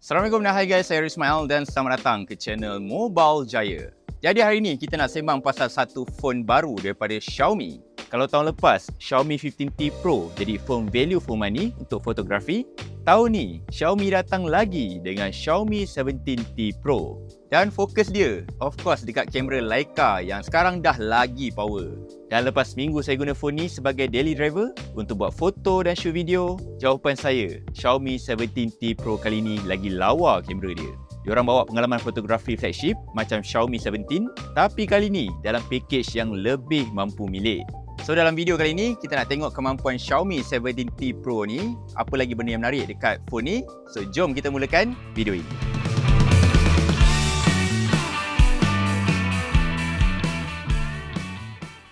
Assalamualaikum dan hai guys, saya Ismail dan selamat datang ke channel Mobile Jaya. Jadi hari ni kita nak sembang pasal satu phone baru daripada Xiaomi. Kalau tahun lepas Xiaomi 15T Pro jadi phone value for money untuk fotografi, tahun ni Xiaomi datang lagi dengan Xiaomi 17T Pro. Dan fokus dia of course dekat kamera Leica yang sekarang dah lagi power. Dan lepas minggu saya guna phone ni sebagai daily driver untuk buat foto dan shoot video, jawapan saya, Xiaomi 17T Pro kali ni lagi lawa kamera dia. Diorang bawa pengalaman fotografi flagship macam Xiaomi 17, tapi kali ni dalam package yang lebih mampu milik. So dalam video kali ni kita nak tengok kemampuan Xiaomi 17T Pro ni, apa lagi benda yang menarik dekat phone ni. So jom kita mulakan video ini.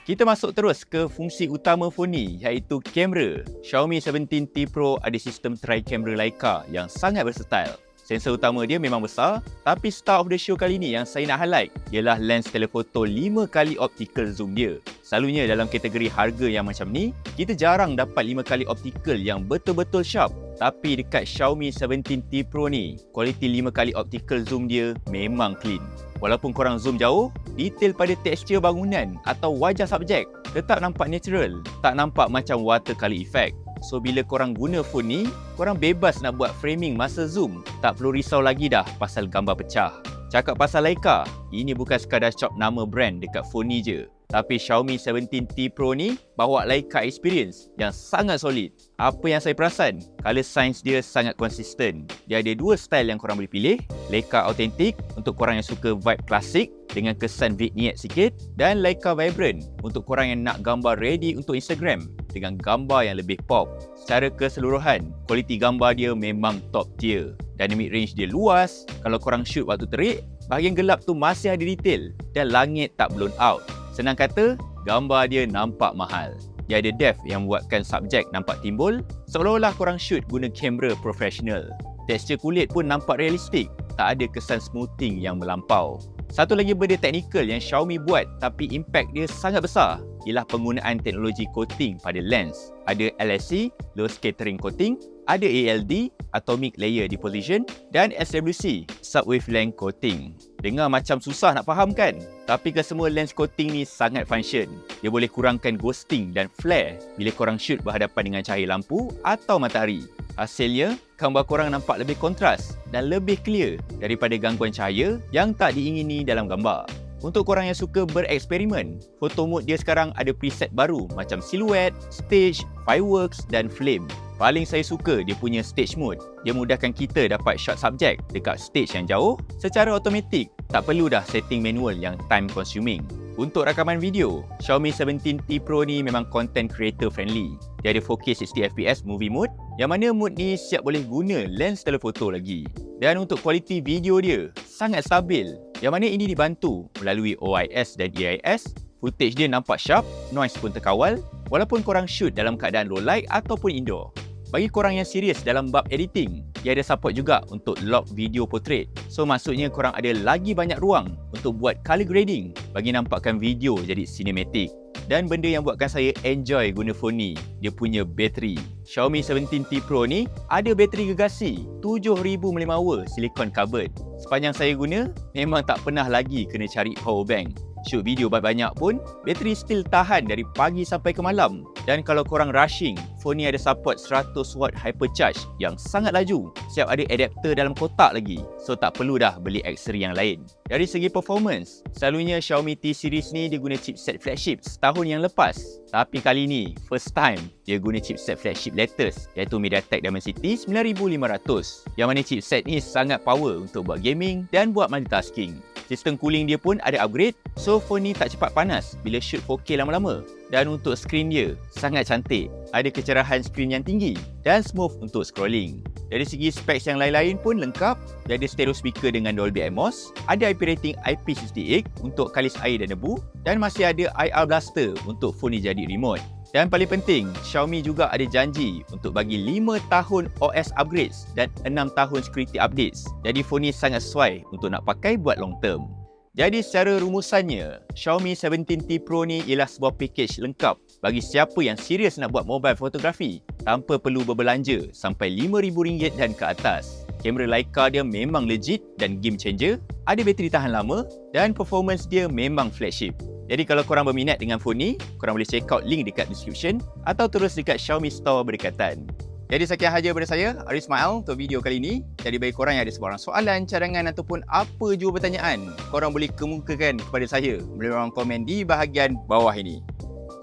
Kita masuk terus ke fungsi utama phone ni, iaitu kamera. Xiaomi 17T Pro ada sistem tri-camera Leica yang sangat versatile. Sensor utama dia memang besar, tapi star of the show kali ni yang saya nak highlight ialah lens telefoto 5 kali optical zoom dia. Selalunya dalam kategori harga yang macam ni, kita jarang dapat 5 kali optical yang betul-betul sharp. Tapi dekat Xiaomi 17T Pro ni, kualiti 5 kali optical zoom dia memang clean. Walaupun korang zoom jauh, detail pada tekstur bangunan atau wajah subjek tetap nampak natural, tak nampak macam watercolor effect. So bila korang guna phone ni, korang bebas nak buat framing masa zoom, tak perlu risau lagi dah pasal gambar pecah. Cakap pasal Leica, ini bukan sekadar cop nama brand dekat phone ni je. Tapi Xiaomi 17T Pro ni bawa Leica experience yang sangat solid. Apa yang saya perasan, color science dia sangat konsisten. Dia ada dua style yang korang boleh pilih. Leica Authentic untuk korang yang suka vibe klasik dengan kesan vignette sikit, dan Leica Vibrant untuk korang yang nak gambar ready untuk Instagram dengan gambar yang lebih pop. Secara keseluruhan, kualiti gambar dia memang top tier. Dynamic range dia luas. Kalau korang shoot waktu terik, bahagian gelap tu masih ada detail dan langit tak blown out. Senang kata, gambar dia nampak mahal. Dia ada depth yang membuatkan subjek nampak timbul, seolah-olah korang shoot guna kamera profesional. Tekstur kulit pun nampak realistik, tak ada kesan smoothing yang melampau. Satu lagi benda teknikal yang Xiaomi buat tapi impact dia sangat besar ialah penggunaan teknologi coating pada lens. Ada LSC, Low Scattering Coating, ada ALD, Atomic Layer Deposition, dan SWC, Sub-Wavelength Coating. Dengar macam susah nak faham kan? Tapi kesemua lens coating ni sangat function. Dia boleh kurangkan ghosting dan flare bila korang shoot berhadapan dengan cahaya lampu atau matahari. Hasilnya, gambar korang nampak lebih kontras dan lebih clear daripada gangguan cahaya yang tak diingini dalam gambar. Untuk korang yang suka bereksperimen, photo mode dia sekarang ada preset baru macam silhouette, stage, fireworks dan flame. Paling saya suka dia punya stage mode. Dia mudahkan kita dapat shot subjek dekat stage yang jauh secara automatik. Tak perlu dah setting manual yang time consuming. Untuk rakaman video, Xiaomi 17T Pro ni memang content creator friendly. Dia ada 4K 60fps movie mode, yang mana mode ni siap boleh guna lens telefoto lagi. Dan untuk kualiti video dia, sangat stabil. Yang mana ini dibantu melalui OIS dan EIS. Footage dia nampak sharp, noise pun terkawal, walaupun korang shoot dalam keadaan low light ataupun indoor. Bagi korang yang serius dalam bab editing, dia ada support juga untuk lock video portrait. So maksudnya korang ada lagi banyak ruang untuk buat color grading bagi nampakkan video jadi cinematic. Dan benda yang buatkan saya enjoy guna phone ni, dia punya bateri. Xiaomi 17T Pro ni ada bateri gegasi 7,000 mAh silicon carbon. Sepanjang saya guna, memang tak pernah lagi kena cari power bank. Shoot video banyak pun, bateri still tahan dari pagi sampai ke malam. Dan kalau korang rushing, phone ni ada support 100W hypercharge yang sangat laju. Siap ada adapter dalam kotak lagi. So tak perlu dah beli aksesori yang lain. Dari segi performance, selalunya Xiaomi T series ni dia guna chipset flagship setahun yang lepas. Tapi kali ni, first time, dia guna chipset flagship latest iaitu MediaTek Dimensity 9500. Yang mana chipset ni sangat power untuk buat gaming dan buat multitasking. Sistem cooling dia pun ada upgrade, so phone ni tak cepat panas bila shoot 4K lama-lama. Dan untuk skrin dia, sangat cantik. Ada kecerahan skrin yang tinggi dan smooth untuk scrolling. Dari segi specs yang lain-lain pun lengkap. Dia ada stereo speaker dengan Dolby Atmos, ada IP rating IP68 untuk kalis air dan debu, dan masih ada IR Blaster untuk phone ni jadi remote. Dan paling penting, Xiaomi juga ada janji untuk bagi 5 tahun OS upgrades dan 6 tahun security updates. Jadi phone ni sangat sesuai untuk nak pakai buat long term. Jadi secara rumusannya, Xiaomi 17T Pro ni ialah sebuah package lengkap bagi siapa yang serius nak buat mobile fotografi tanpa perlu berbelanja sampai RM5,000 dan ke atas. Kamera Leica dia memang legit dan game changer, ada bateri tahan lama dan performance dia memang flagship. Jadi kalau korang berminat dengan phone ni, korang boleh check out link dekat description atau terus dekat Xiaomi Store berdekatan. Jadi sekian sahaja daripada saya, Arif Ismail untuk video kali ini. Jadi bagi korang yang ada sebarang soalan, cadangan ataupun apa jua pertanyaan, korang boleh kemukakan kepada saya melalui ruang komen di bahagian bawah ini.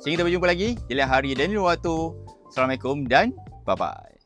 Sehingga kita berjumpa lagi di lain hari dan di lain waktu. Assalamualaikum dan bye-bye.